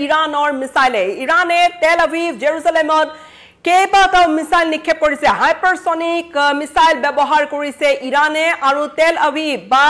ইৰাণৰ মিছাইলে ইৰাণে Tel Aviv জেৰুজালেমত কেইবাটাও মিছাইল নিক্ষেপ কৰিছে হাইপাৰসনিক মিছাইল ব্যৱহাৰ কৰিছে ইৰাণে আৰু তেল আভিভ বা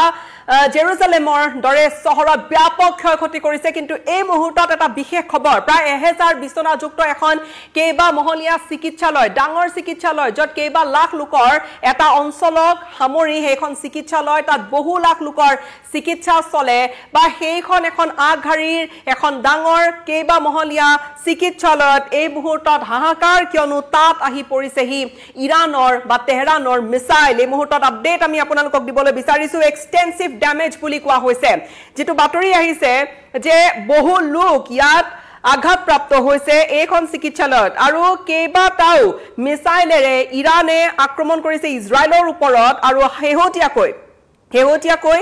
জেৰুজালেমৰ দৰে চহৰত ব্যাপক ক্ষয়ক্ষতি কৰিছে কিন্তু এই মুহূৰ্তত এটা বিশেষ খবৰ প্ৰায় 1000 বিছনাযুক্ত এখন কেইবা মহলীয়া চিকিৎসালয় ডাঙৰ চিকিৎসালয় য'ত কেইবা লাখ লোকৰ এটা অঞ্চলক সামৰি সেইখন চিকিৎসালয় তাত বহু লাখ লোকৰ চিকিৎসা চলে বা সেইখন এখন আগঘাৰীৰ এখন ডাঙৰ কেইবা মহলীয়া চিকিৎসালয়ত এই মুহূৰ্তত হাহাকাৰ কিয়নো তাত আহি পৰিছেহি ইৰাণৰ বা তেহৰানৰ মিছাইল এই মুহূৰ্তত আপডেট আমি আপোনালোকক দিবলৈ বিচাৰিছো এক্সটেনসিভ ড্যামেজ বুলি কোৱা হৈছে যেটো বাতৰি আহিছে যে বহু লোক ইয়াত আঘাতপ্ৰাপ্ত হৈছে এইখন চিকিৎসালয়ত আৰু কেইবাটাও মিছাইলেৰে ইৰাণে আক্ৰমণ কৰিছে ইজৰাইলৰ ওপৰত আৰু শেহতীয়াকৈ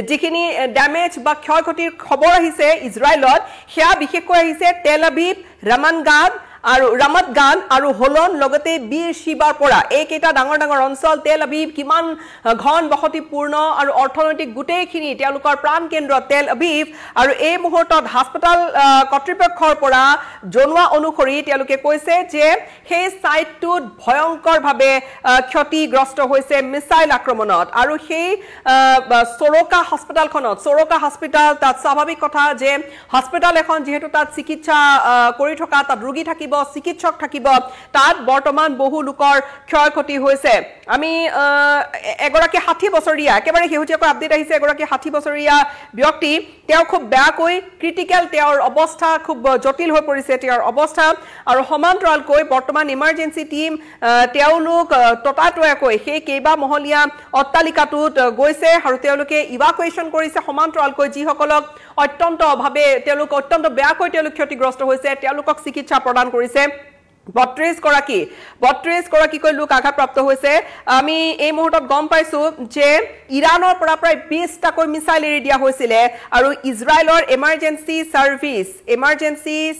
যিখিনি ড্যামেজ বা ক্ষয়ক্ষতিৰ খবৰ আহিছে ইজৰাইলত সেয়া বিশেষকৈ আহিছে তেল আভিভ ৰামাত-গান আৰু হোলন লগতে বীৰ শিৱাৰ পৰা এইকেইটা ডাঙৰ ডাঙৰ অঞ্চল তেল আভিভ কিমান ঘন বসতিপূৰ্ণ আৰু অৰ্থনৈতিক গোটেইখিনি তেওঁলোকৰ প্ৰাণ কেন্দ্ৰ তেল আভিভ আৰু এই মুহূৰ্তত হাস্পতাল কৰ্তৃপক্ষৰ পৰা জনোৱা অনুসৰি তেওঁলোকে কৈছে যে সেই সাইটটোত ভয়ংকৰভাৱে ক্ষতিগ্ৰস্ত হৈছে মিছাইল আক্ৰমণত আৰু সেই সৰকা হস্পিটাল তাত স্বাভাৱিক কথা যে হস্পিটাল এখন যেহেতু তাত চিকিৎসা কৰি থকা তাত ৰোগী থাকিব চিকিৎসক থাকিব তাত বৰ্তমান বহু লোকৰ ক্ষয়ক্ষতি হৈছে আমি এগৰাকী 60 বছৰীয়া একেবাৰে শেহতীয়াকৈ আপডেট আহিছে এগৰাকী 60 বছৰীয়া ব্যক্তি তেওঁ খুব বেয়াকৈ ক্ৰিটিক্যাল তেওঁৰ অৱস্থা খুব জটিল হৈ পৰিছে তেওঁৰ অৱস্থা আৰু সমান্তৰালকৈ বৰ্তমান ইমাৰ্জেন্সি টিম তেওঁলোক ততাতৈয়াকৈ সেই কেইবা মহলীয়া অট্টালিকাটোত গৈছে আৰু তেওঁলোকে ইভাকুৱেশ্যন কৰিছে সমান্তৰালকৈ যিসকলক অত্যন্ত বেয়াকৈ তেওঁলোক ক্ষতিগ্ৰস্ত হৈছে তেওঁলোকক চিকিৎসা প্ৰদান কৰিছে 32 গৰাকীকৈ লোক আঘাতপ্ৰাপ্ত হৈছে আমি এই মুহূৰ্তত গম পাইছো যে ইৰাণৰ পৰা প্ৰায় 20টাকৈ মিছাইল এৰি দিয়া হৈছিল আৰু ইজৰাইলৰ এমাৰ্জেন্সি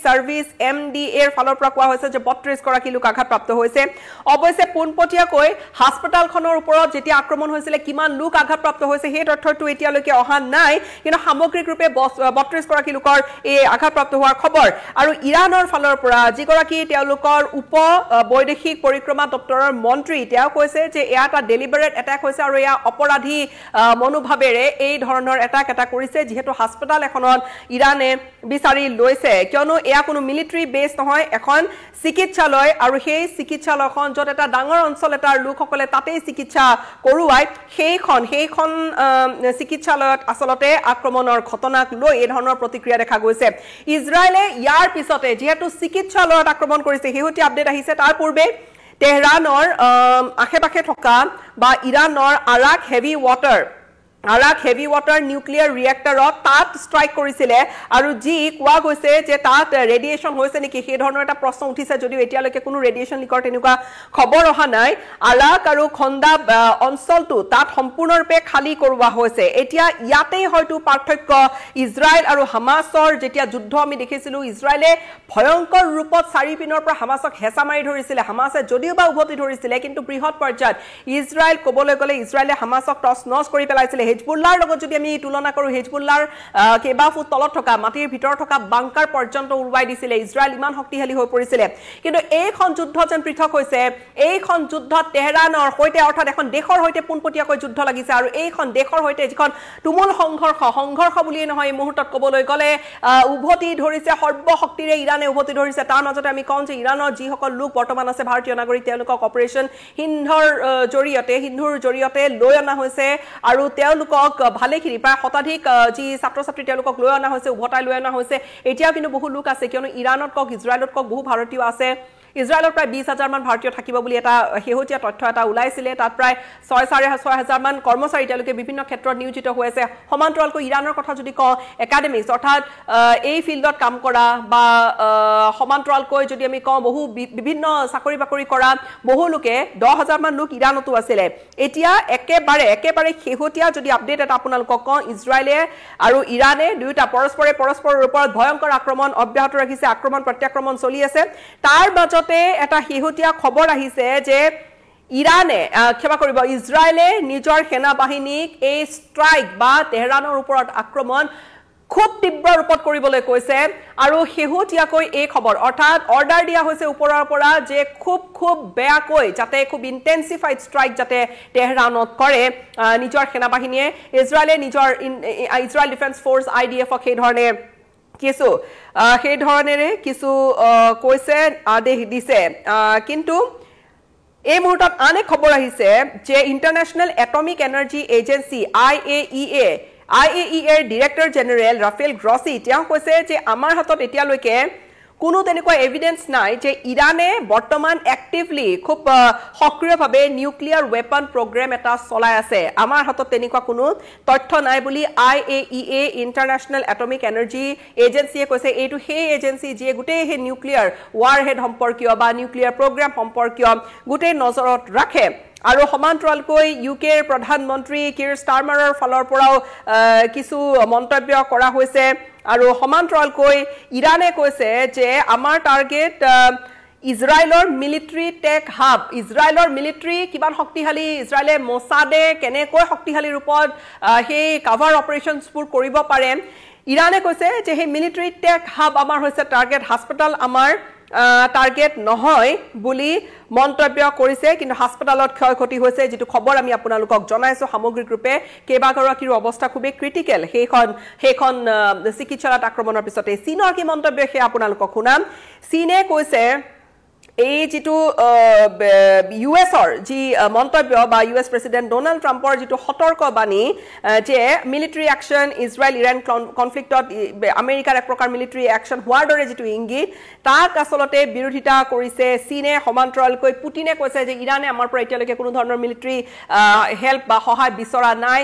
সাৰ্ভিস MDA ৰ ফালৰ পৰা কোৱা হৈছে যে 32 গৰাকী লোক আঘাতপ্ৰাপ্ত হৈছে অৱশ্যে পোনপটীয়াকৈ হাস্পতালখনৰ ওপৰত যেতিয়া আক্ৰমণ হৈছিল কিমান লোক আঘাতপ্ৰাপ্ত হৈছে সেই তথ্যটো এতিয়ালৈকে অহা নাই কিন্তু সামগ্ৰিক ৰূপে 32 গৰাকী লোকৰ এই আঘাতপ্ৰাপ্ত হোৱাৰ খবৰ আৰু ইৰাণৰ ফালৰ পৰা যিগৰাকী তেওঁলোকৰ উপ বৈদেশিক পৰিক্ৰমা দপ্তৰৰ মন্ত্ৰী তেওঁ কৈছে যে এয়া এটা ডেলিবাৰেট এটাক হৈছে আৰু এয়া অপৰাধী মনোভাৱেৰে এই ধৰণৰ এটাক এটা কৰিছে যেহেতু হাস্পতাল এখনত ইৰাণে বিচাৰি লৈছে কিয়নো এয়া কোনো মিলিটাৰী বেছ নহয় এখন চিকিৎসালয় আৰু সেই চিকিৎসালয়খন যত এটা ডাঙৰ অঞ্চল এটাৰ লোকসকলে তাতেই চিকিৎসা কৰোৱাই সেইখন চিকিৎসালয়ত আসলতে আক্ৰমণৰ ঘটনাক লৈ এই ধৰণৰ প্ৰতিক্ৰিয়া দেখা গৈছে ইজৰাইলে ইয়াৰ পিছতে যেহেতু চিকিৎসালয়ত আক্ৰমণ কৰিছে শেহতীয়া আপডেট আহিছে তাৰ পূৰ্বে তেহৰানৰ আশে-পাশে থকা বা ইৰাণৰ আৰাক হেভি ওয়াটাৰ নিউক্লিয়াৰ ৰিয়েক্টৰত তাত স্ট্ৰাইক কৰিছিলে আৰু যি কোৱা গৈছে যে তাত ৰেডিয়েশন হৈছে নেকি সেই ধৰণৰ এটা প্ৰশ্ন উঠিছে যদিও এতিয়ালৈকে কোনো ৰেডিয়েশন লিকৰ তেনেকুৱা খবৰ অহা নাই আৰাক আৰু খন্দা অঞ্চলটো তাত সম্পূৰ্ণৰূপে খালি কৰোৱা হৈছে এতিয়া ইয়াতেই হয়তো পাৰ্থক্য ইজৰাইল আৰু হামাছৰ যেতিয়া যুদ্ধ আমি দেখিছিলো ইজৰাইলে ভয়ংকৰ ৰূপত চাৰিপিনৰ পৰা হামাছক হেঁচা মাৰি ধৰিছিলে হামাছে যদিও বা উভতি ধৰিছিলে কিন্তু বৃহৎ পৰ্যায়ত ইজৰাইল ক'বলৈ গ'লে ইজৰাইলে হামাছক টছ-নছ কৰি পেলাইছিলে হেজবুল্লাহৰ লগত যদি আমি তুলনা কৰো হেজবুল্লাহৰ কেবা ফুট তলত থকা মাটিৰ ভিতৰত থকা বাংকাৰ পৰ্যন্ত উৰুৱাই দিছিলে ইজৰাইল ইমান শক্তিশালী হৈ পৰিছিল কিন্তু এইখন যুদ্ধ যেন পৃথক হৈছে এইখন যুদ্ধত তেহৰানৰ সৈতে অৰ্থাৎ এখন দেশৰ সৈতে পোনপটীয়াকৈ যুদ্ধ লাগিছে আৰু এইখন দেশৰ সৈতে যিখন তুমুল সংঘৰ্ষ বুলিয়ে নহয় এই মুহূৰ্তত ক'বলৈ গ'লে উভতি ধৰিছে সৰ্বশক্তিৰে ইৰাণে উভতি ধৰিছে তাৰ মাজতে আমি কওঁ যে ইৰাণৰ যিসকল লোক বৰ্তমান আছে ভাৰতীয় নাগৰিক তেওঁলোকক অপাৰেশ্যন সিন্ধুৰ জৰিয়তে লৈ অনা হৈছে আৰু তেওঁলোকক ভালেখিনি প্ৰায় শতাধিক যি ছাত্ৰ-ছাত্ৰী তেওঁলোকক লৈ অনা হৈছে উভতাই লৈ অনা হৈছে এতিয়াও কিন্তু বহু লোক আছে কিয়নো ইৰাণত কক ইজৰাইলত কক বহু ভাৰতীয় আছে ইজৰাইলৰ প্ৰায় 20000 মান ভাৰতীয় থাকিব বুলি এটা শেহতীয়া তথ্য এটা ওলাইছিলে তাত প্ৰায় 6,500 মান কৰ্মচাৰী তেওঁলোকে বিভিন্ন ক্ষেত্ৰত নিয়োজিত হৈ আছে সমান্তৰালকৈ ইৰাণৰ কথা যদি কওঁ একাডেমিক্স অৰ্থাৎ এই ফিল্ডত কাম কৰা বা সমান্তৰালকৈ যদি আমি কওঁ বহু বিভিন্ন চাকৰি বাকৰি কৰা বহু লোকে 10000 মান লোক ইৰাণতো আছিল এতিয়া একেবাৰে শেহতীয়া যদি আপডেট এটা আপোনালোকক কওঁ ইজৰাইলে আৰু ইৰাণে দুয়োটা পৰস্পৰৰ ওপৰত ভয়ংকৰ আক্ৰমণ অব্যাহত ৰাখিছে আক্ৰমণ প্ৰত্যাক্ৰমণ চলি আছে তাৰ মাজত এটা শেহতীয়া খবৰ আহিছে যে ইজৰাইলে নিজৰ সেনা বাহিনীক এই ষ্ট্ৰাইক বা তেহৰানৰ ওপৰত আক্ৰমণ খুব তীব্ৰ ৰূপত কৰিবলৈ কৈছে আৰু হেহুটিয়াকৈ এই খবৰ অৰ্থাৎ অৰ্ডাৰ দিয়া হৈছে ওপৰৰ পৰা যে খুব বেয়াকৈ যাতে খুব ইন্টেন্সিফাইড ষ্ট্ৰাইক যাতে তেহৰানত কৰে নিজৰ সেনাবাহিনীয়ে ইজৰাইল ডিফেন্স ফোৰ্স IDF-ক সেই ধৰণেৰে কিছু কৈছে আদেশ দিছে কিন্তু এই মুহূৰ্তত আন এক খবৰ আহিছে যে international atomic energy agency IAEA director general Rafael Grossi তেওঁ কৈছে যে আমাৰ হাতত এতিয়ালৈকে কোনো তেনেকুৱা এভিডেন্স নাই যে ইৰানে বৰ্তমান এক্টিভলি খুব সক্ৰিয়ভাৱে নিউক্লিয়াৰ ওয়েপন প্ৰগ্ৰাম এটা চলাই আছে আমাৰ হাতত তেনেকুৱা কোনো তথ্য নাই বুলি IAEA ইন্টাৰনেশ্যনেল এটমিক এনাৰ্জি এজেন্সিয়ে কৈছে এইটো সেই এজেন্সি যে গোটেই হে নিউক্লিয়াৰ ৱাৰহেড সম্পৰ্কীয় বা নিউক্লিয়াৰ প্ৰগ্ৰাম সম্পৰ্কীয় গোটেই নজৰত ৰাখে আৰু সমান্তৰালকৈ ইউকেৰ প্ৰধানমন্ত্ৰী কিৰ ষ্টাৰমাৰৰ ফালৰ পৰাও কিছু মন্তব্য কৰা হৈছে আৰু সমান্তৰালকৈ ইৰানে কৈছে যে আমাৰ টাৰ্গেট ইজৰাইলৰ মিলিটাৰী টেক হাব ইজৰাইলৰ মিলিটাৰী কিমান শক্তিশালী ইজৰাইলে মোছাদে কেনেকৈ শক্তিশালী ৰূপত সেই কাভাৰ অপাৰেশনছবোৰ কৰিব পাৰে ইৰানে কৈছে যে সেই মিলিটাৰী টেক হাব আমাৰ হৈছে টাৰ্গেট হাস্পতাল আমাৰ টাৰ্গেট নহয় বুলি মন্তব্য কৰিছে কিন্তু হাস্পতালত ক্ষয়ক্ষতি হৈছে যেটো খবৰ আমি আপোনালোকক জনাইছো সামগ্ৰিক ৰূপে কেবাগৰাকীৰ অৱস্থা খুবেই ক্ৰিটিকেল সেইখন চিকিৎসালয়ত আক্ৰমণৰ পিছতে চীনৰ কি মন্তব্য সে আপোনালোকক শুনাম চীনে কৈছে এই যেটো ইউএছৰ জি মন্তব্য বা ইউএছ প্ৰেসিডেন্ট ডোনাল্ড ট্ৰাম্পৰ যেটো সতৰ্কবাণী যে মিলিটাৰী অ্যাকশন ইজৰাইল ইৰান কনফ্লিক্টত আমেৰিকাৰ এক প্ৰকাৰ মিলিটাৰী অ্যাকশন হোৱাৰ দৰে যেটো ইংগিত তাক আসলতে বিৰোধিতা কৰিছে চীনে সমান্তৰালকৈ পুটিনে কৈছে যে ইৰানে আমাৰ পৰা এতিয়ালৈকে কোনো ধৰণৰ মিলিটাৰী হেল্প বা সহায় বিচৰা নাই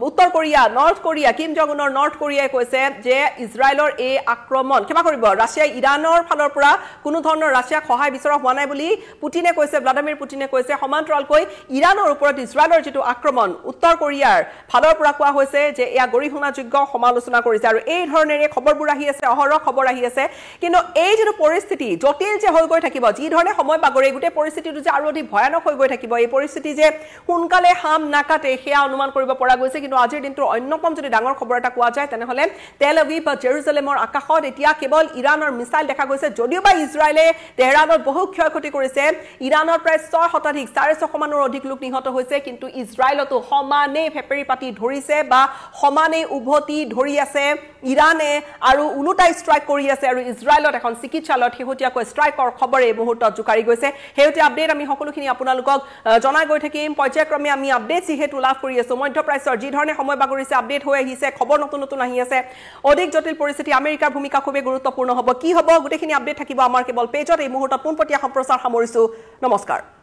উত্তৰ Korea North Korea Kim Jong উনৰ নৰ্থ কোৰিয়াই কৈছে যে ইজৰাইলৰ এই আক্ৰমণ ক্ষমা কৰিব ৰাছিয়া ইৰানৰ ফালৰ পৰা কোনো ধৰণৰ সহায় বিচৰা হোৱা নাই বুলি পুটিনে কৈছে ভ্লাদিমিৰ পুটিনে কৈছে সমান্তৰালকৈ ইৰানৰ ওপৰত ইজৰাইলৰ যেটো আক্ৰমণ উত্তৰ কোৰিয়াৰ ফালৰ পৰা কোৱা হৈছে যে এয়া গৰিহণাযোগ্য সমালোচনা কৰিছে আৰু এই ধৰণেৰে খবৰবোৰ আহি আছে অহৰহ খবৰ আহি আছে কিন্তু এই যেটো পৰিস্থিতি জটিল যে হৈ গৈ থাকিব যি ধৰণে সময় বাগৰে গুটে পৰিস্থিতিটো যে আৰু অধিক ভয়ানক হৈ গৈ থাকিব এই পৰিস্থিতি যে সোনকালে হাম নাকাটে সেয়া অনুমান কৰিব পৰা গৈছে কিন্তু আজিৰ দিনটোৰ অন্যতম যদি ডাঙৰ খবৰ এটা কোৱা যায় তেনেহলে তেল আভিভ বা জেৰুজালেমৰ আকাশত এতিয়া কেৱল ইৰানৰ মিসাইল দেখা গৈছে যদিও বা ইজৰাইলে তেহৰানত বহু ক্ষয়ক্ষতি কৰিছে ইৰানৰ প্ৰায় 6 শতাধিক 650 মানৰ অধিক লোক নিহত হৈছে কিন্তু ইজৰাইলতো সমানে ফেপৰি পাতি ধৰিছে বা সমানে উভতি ধৰি আছে ইৰানে আৰু উলুটাই ষ্ট্ৰাইক কৰি আছে আৰু ইজৰাইলত এখন চিকিৎসালয়ত হেহুটিয়াকৈ ষ্ট্ৰাইকৰ খবৰ এই মুহূৰ্তত জুকাৰি গৈছে হেউটি আপডেট আমি সকলোখিনি আপোনালোকক জনাই গৈ থাকিম পৰ্যায়ক্ৰমে আমি আপডেট যিহেতু লাভ কৰি আছো মধ্যপ্ৰাচ্যৰ যি ধৰণে সময় বাগৰিছে আপডেট হৈ আহিছে খবৰ নতুন নতুন আহি আছে অধিক জটিল পৰিস্থিতি আমেৰিকাৰ ভূমিকা খুবেই গুৰুত্বপূৰ্ণ হ'ব কি হ'ব গোটেইখিনি আপডেট থাকিব আমাৰ কেৱল পেজত এই মুহূৰ্তত পোনপটীয়া সম্প্ৰচাৰ সামৰিছো নমস্কাৰ